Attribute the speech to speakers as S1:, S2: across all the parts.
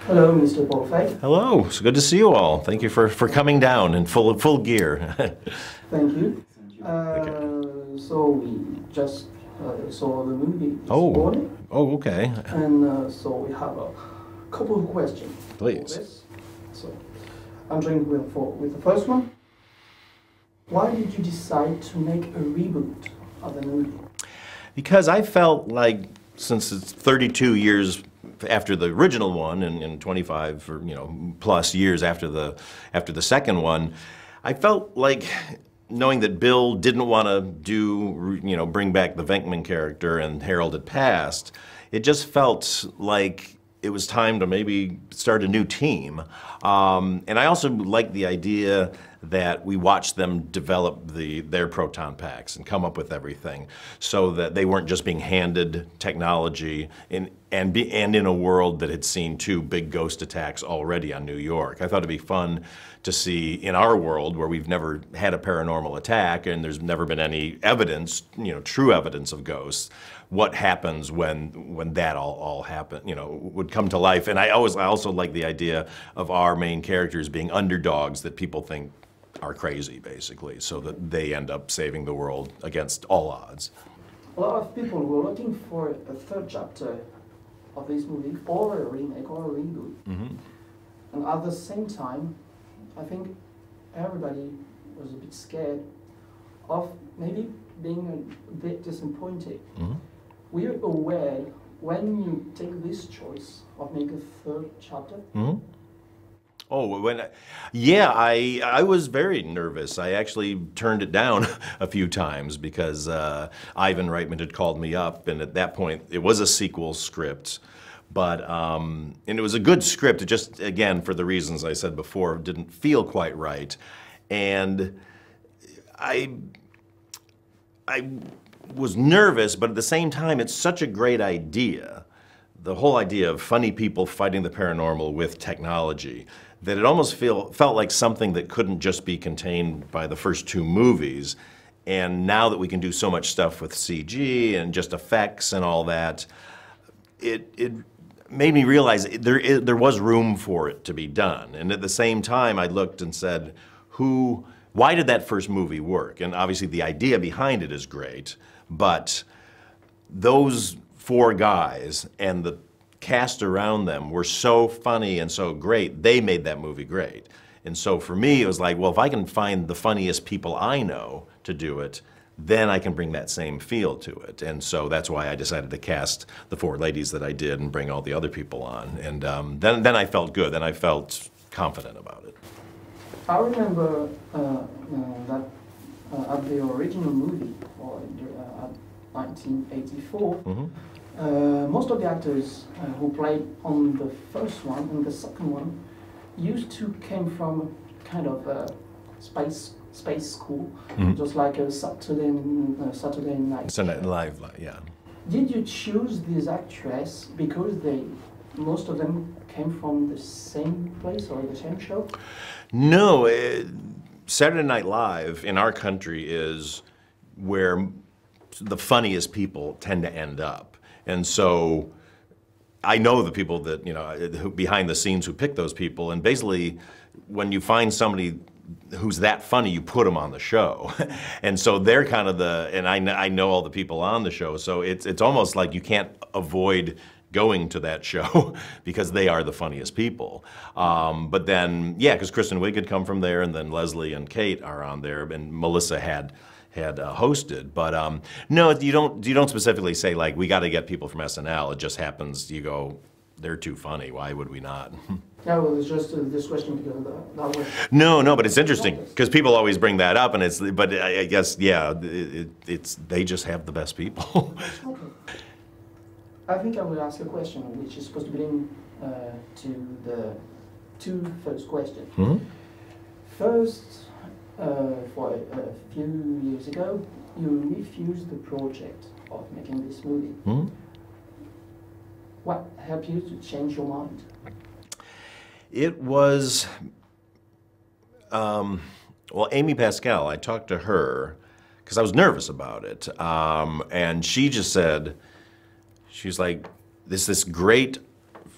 S1: Hello, Mr. Paul Feig.
S2: Hello, it's good to see you all. Thank you for coming down in full gear.
S1: Thank you. So we just saw the movie this morning.
S2: Oh, okay.
S1: And so we have a couple of questions.
S2: Please.
S1: So I'm trying with the first one. Why did you decide to make a reboot of the movie?
S2: Because I felt like, since it's 32 years after the original one and 25 or plus years after the second one, I felt like, knowing that Bill didn't want to bring back the Venkman character and Harold had passed, it just felt like it was time to maybe start a new team. And I also liked the idea that we watched them develop their proton packs and come up with everything, so that they weren't just being handed technology and in a world that had seen 2 big ghost attacks already on New York. I thought it'd be fun to see, in our world where we've never had a paranormal attack and there's never been any evidence, true evidence of ghosts, what happens when that all happen, would come to life. And I also like the idea of our main characters being underdogs that people think are crazy, basically, so that they end up saving the world against all odds.
S1: A lot of people were looking for a third chapter of this movie, or a remake or a reboot. Mm-hmm. And at the same time, I think everybody was a bit scared of maybe being a bit disappointed. Mm-hmm. We're aware when you take this choice of making a third chapter. Mm-hmm.
S2: Oh, I was very nervous. I actually turned it down a few times because Ivan Reitman had called me up, and at that point it was a sequel script. But, and it was a good script, it just, again, for the reasons I said before, didn't feel quite right. And I was nervous, but at the same time, it's such a great idea. The whole idea of funny people fighting the paranormal with technology, that it almost felt like something that couldn't just be contained by the first 2 movies. And now that we can do so much stuff with CG and just effects and all that, it made me realize there was room for it to be done. And at the same time, I looked and said, why did that first movie work? And obviously the idea behind it is great, but those 4 guys and the cast around them were so funny and so great, they made that movie great. And so for me, it was like, well, if I can find the funniest people I know to do it, then I can bring that same feel to it. And so that's why I decided to cast the 4 ladies that I did and bring all the other people on. And then I felt good, then I felt confident about it.
S1: I remember that at the original movie, or 1984, mm-hmm. Most of the actors who played on the first one and the second one used to came from kind of a space school, mm-hmm. just like a Saturday night.
S2: Saturday Live, yeah.
S1: Did you choose these actresses because most of them came from the same place or the same show?
S2: No, Saturday Night Live in our country is where the funniest people tend to end up. And so I know the people that, who behind the scenes who pick those people, and basically when you find somebody who's that funny, you put them on the show. And so they're kind of and I know all the people on the show, so it's almost like you can't avoid going to that show because they are the funniest people. But then, yeah, because Kristen Wiig had come from there, and then Leslie and Kate are on there, and Melissa had hosted. But no, you don't specifically say, like, we got to get people from SNL. It just happens, you go, they're too funny, why would we not?
S1: Yeah, well, it's just this question because that way.
S2: No, but it's interesting because people always bring that up, and but I guess, yeah, they just have the best people.
S1: Okay. I think I will ask a question which is supposed to belong to the 2 first questions. Mm-hmm. First, for a few years ago, you refused the project of making this movie. Mm-hmm. What helped you to change your mind?
S2: It was, well, Amy Pascal, I talked to her because I was nervous about it. And she just said, she's like, this great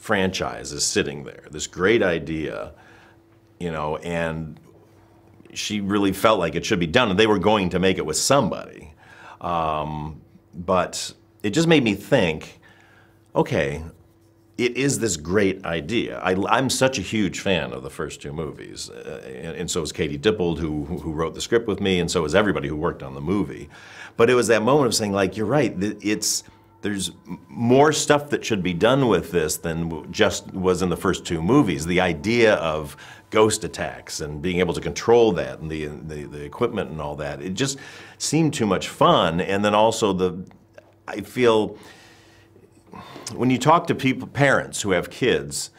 S2: franchise is sitting there, this great idea, you know, and she really felt like it should be done, and they were going to make it with somebody. But it just made me think, okay, it is this great idea. I'm such a huge fan of the first two movies, and so is Katie Dippold, who wrote the script with me, and so is everybody who worked on the movie. But it was that moment of saying, like, you're right, there's more stuff that should be done with this than just was in the first two movies. The idea of ghost attacks and being able to control that and the equipment and all that, it just seemed too much fun. And then also I feel, when you talk to parents who have kids,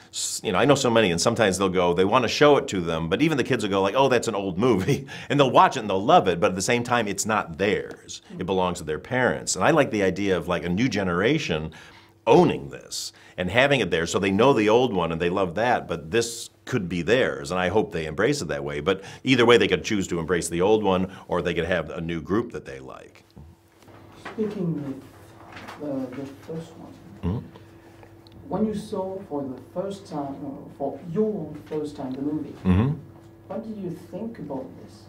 S2: you know, I know so many, and sometimes they'll go, they want to show it to them, but even the kids will go like, oh, that's an old movie, and they'll watch it and they'll love it, but at the same time, it's not theirs. It belongs to their parents. And I like the idea of like a new generation owning this and having it there so they know the old one and they love that, but this could be theirs, and I hope they embrace it that way. But either way, they could choose to embrace the old one, or they could have a new group that they like.
S1: Speaking with the first one, when you saw for the first time, for your first time, the movie, what did you think about this?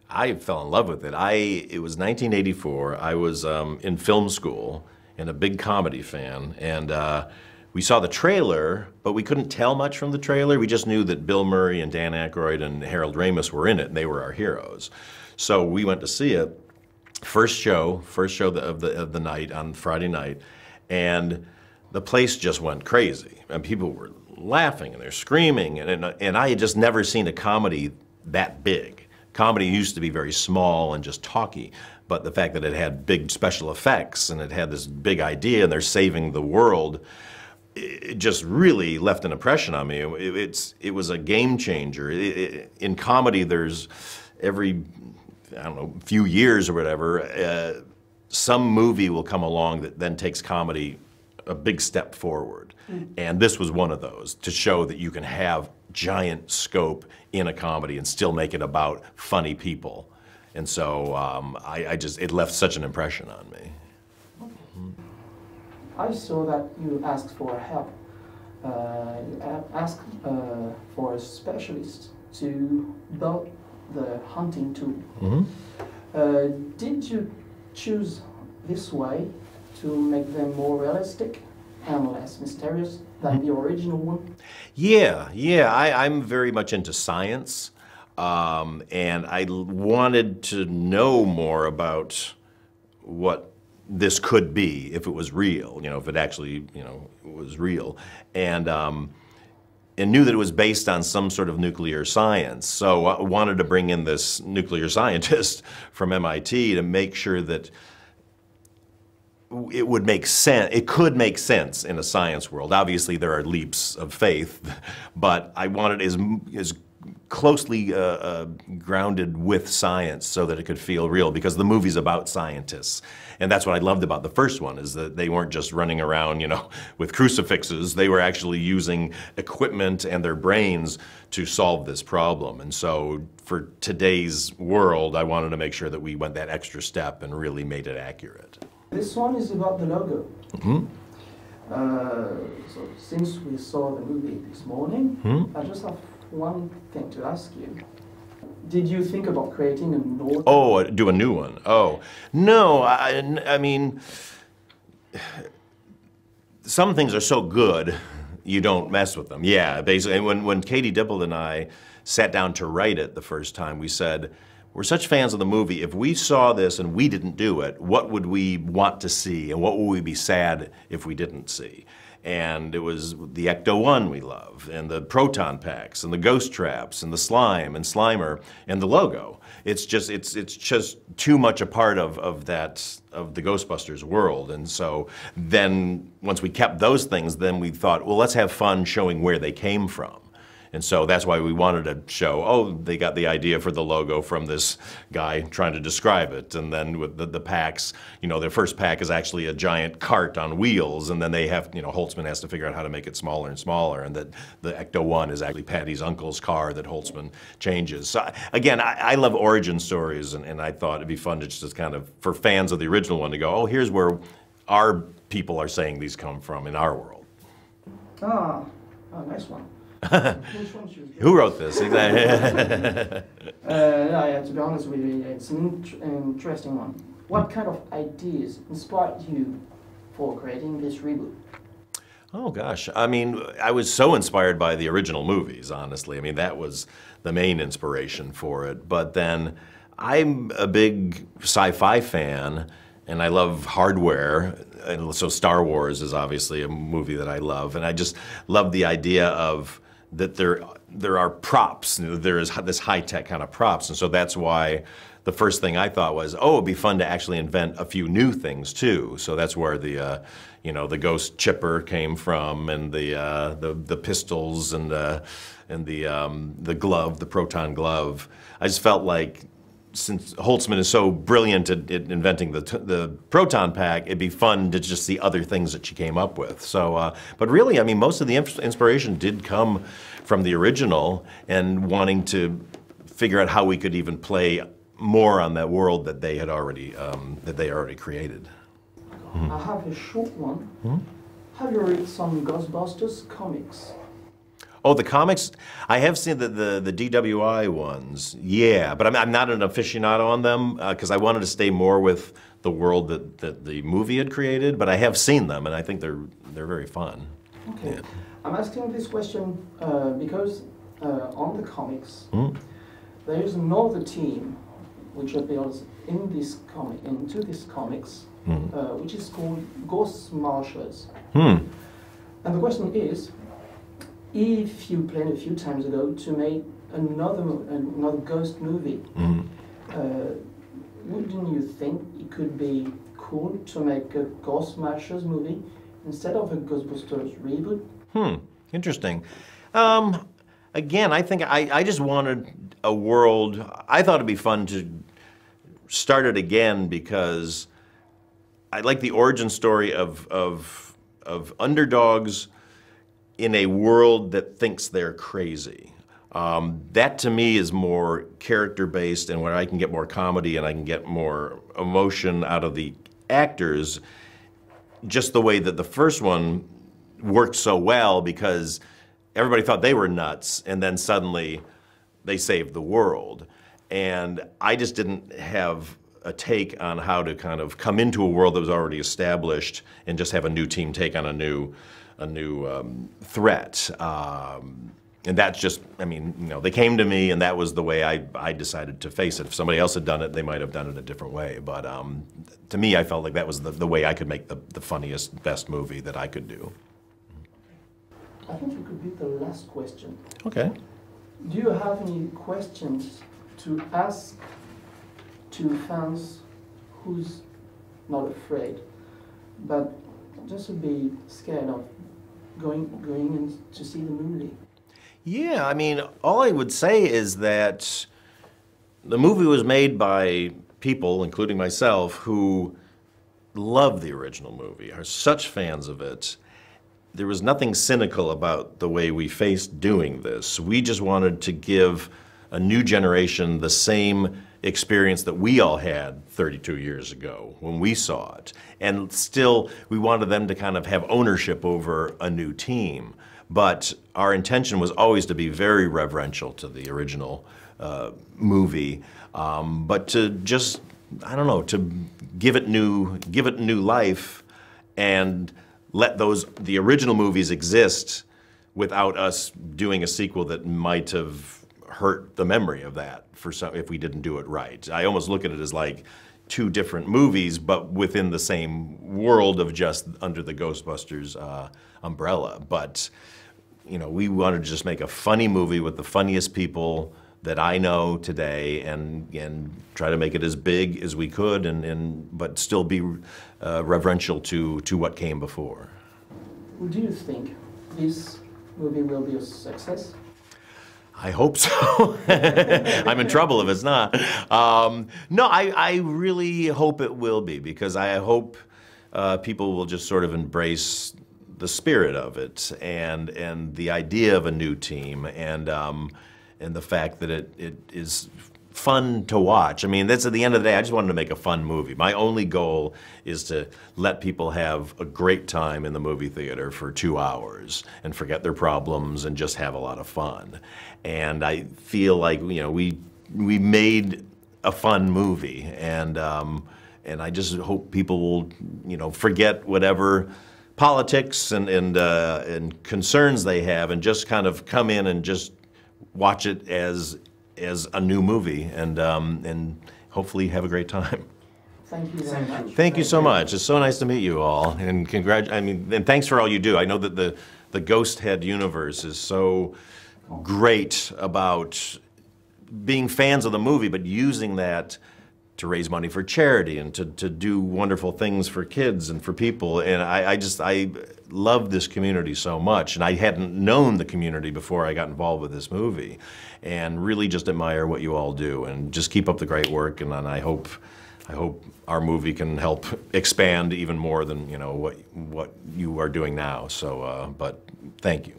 S2: I fell in love with it. It was 1984. I was in film school and a big comedy fan, and we saw the trailer, but we couldn't tell much from the trailer. We just knew that Bill Murray and Dan Aykroyd and Harold Ramis were in it, and they were our heroes. So we went to see it. First show of the night on Friday night, and the place just went crazy. And people were laughing and they're screaming, and I had just never seen a comedy that big. Comedy used to be very small and just talky, but the fact that it had big special effects and it had this big idea and they're saving the world, it just really left an impression on me. It was a game changer. In comedy, there's every, I don't know, few years or whatever, some movie will come along that then takes comedy a big step forward. And this was one of those, to show that you can have giant scope in a comedy and still make it about funny people. And so it left such an impression on me.
S1: I saw that you asked for help. You asked for a specialist to build the hunting tool. Did you choose this way to make them more realistic and less mysterious than the original one? Yeah,
S2: I'm very much into science, and I wanted to know more about what this could be if it was real, you know, if it actually, you know, was real, and knew that it was based on some sort of nuclear science. So I wanted to bring in this nuclear scientist from MIT to make sure that it would make sense, it could make sense in a science world. Obviously there are leaps of faith, but I wanted as closely grounded with science so that it could feel real, because the movie's about scientists. And that's what I loved about the first one, is that they weren't just running around, you know, with crucifixes. They were actually using equipment and their brains to solve this problem. And so for today's world, I wanted to make sure that we went that extra step and really made it accurate.
S1: This one is about the logo. So since we saw the movie this morning, I just have one thing to ask you. Did you think about creating a new?
S2: Oh, do a new one. Oh, no, I mean, some things are so good, you don't mess with them. Yeah, basically, when Katie Dippold and I sat down to write it the first time, we said, we're such fans of the movie, if we saw this and we didn't do it, what would we want to see, and what would we be sad if we didn't see? And it was the Ecto-1 we love, and the proton packs, and the ghost traps, and the slime, and Slimer, and the logo. It's just too much a part of the Ghostbusters world. And so then, once we kept those things, then we thought, well, let's have fun showing where they came from. And so that's why we wanted to show, oh, they got the idea for the logo from this guy trying to describe it. And then with the packs, you know, their first pack is actually a giant cart on wheels, and then they have, you know, Holtzman has to figure out how to make it smaller and smaller, and that the Ecto-1 is actually Patty's uncle's car that Holtzman changes. So again, I love origin stories, and I thought it'd be fun to just kind of, for fans of the original one, to go, oh, here's where our people are saying these come from in our world.
S1: Ah, nice one. Which one should you?
S2: Who wrote this? Exactly.
S1: Yeah, to be honest with you, it's an interesting one. What kind of ideas inspired you for creating this reboot?
S2: Oh gosh, I mean, I was so inspired by the original movies, honestly. I mean, that was the main inspiration for it. But then I'm a big sci-fi fan, and I love hardware. And so Star Wars is obviously a movie that I love, and I just love the idea of that there are props. There is this high-tech kind of props, and so that's why the first thing I thought was, oh, it'd be fun to actually invent a few new things too. So that's where the you know, the ghost chipper came from, and the pistols, and the glove, the proton glove. I just felt like, since Holtzman is so brilliant at inventing the proton pack, it'd be fun to just see other things that she came up with. So, but really, I mean, most of the inspiration did come from the original, and wanting to figure out how we could even play more on that world that they had already created.
S1: I have a short one. Have you read some Ghostbusters comics?
S2: Oh, the comics? I have seen the DWI ones, yeah, but I'm not an aficionado on them because I wanted to stay more with the world that the movie had created, but I have seen them, and I think they're very fun.
S1: Okay.
S2: Yeah.
S1: I'm asking this question because on the comics, there is another team which appears into this comics, which is called Ghostbusters. And the question is, if you planned a few times ago to make another ghost movie, wouldn't you think it could be cool to make a Ghostbusters movie instead of a Ghostbusters reboot?
S2: Interesting. Again, I think I just wanted a world. I thought it'd be fun to start it again because I like the origin story of underdogs in a world that thinks they're crazy. That to me is more character-based, and where I can get more comedy and I can get more emotion out of the actors, just the way that the first one worked so well because everybody thought they were nuts, and then suddenly they saved the world. And I just didn't have a take on how to kind of come into a world that was already established and just have a new team take on a new threat. And that's just, I mean, you know, they came to me, and that was the way I decided to face it. If somebody else had done it, they might have done it a different way. But to me, I felt like that was the way I could make the funniest, best movie that I could do.
S1: I think you could be the last question.
S2: Okay.
S1: Do you have any questions to ask to fans who's not afraid, but just to be scared of going in to see the movie?
S2: Yeah, I mean, all I would say is that the movie was made by people, including myself, who love the original movie, are such fans of it. There was nothing cynical about the way we faced doing this. We just wanted to give a new generation the same experience that we all had 32 years ago when we saw it. And still, we wanted them to kind of have ownership over a new team. But our intention was always to be very reverential to the original movie, but to just, I don't know, to give it new life and let the original movies exist without us doing a sequel that might have hurt the memory of that if we didn't do it right. I almost look at it as like two different movies, but within the same world of just under the Ghostbusters umbrella. But you know, we wanted to just make a funny movie with the funniest people that I know today, and try to make it as big as we could, but still be reverential to what came before.
S1: Do you think this movie will be a success?
S2: I hope so. I'm in trouble if it's not. No, I really hope it will be, because I hope people will just sort of embrace the spirit of it and the idea of a new team, and the fact that it is fun to watch. I mean, that's at the end of the day, I just wanted to make a fun movie. My only goal is to let people have a great time in the movie theater for 2 hours and forget their problems and just have a lot of fun. And I feel like, you know, we made a fun movie, and I just hope people will, you know, forget whatever politics and concerns they have, and just kind of come in and just watch it as a new movie, and hopefully have a great time.
S1: Thank you very much.
S2: Thank you so much. It's so nice to meet you all, and and thanks for all you do. I know that the Ghost Head universe is so great about being fans of the movie, but using that to raise money for charity and to do wonderful things for kids and for people. And I love this community so much, and I hadn't known the community before I got involved with this movie, and really just admire what you all do, and just keep up the great work. And I hope our movie can help expand even more than, you know, what you are doing now. So, but thank you.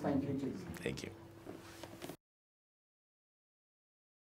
S1: Thank you.
S2: Thank you.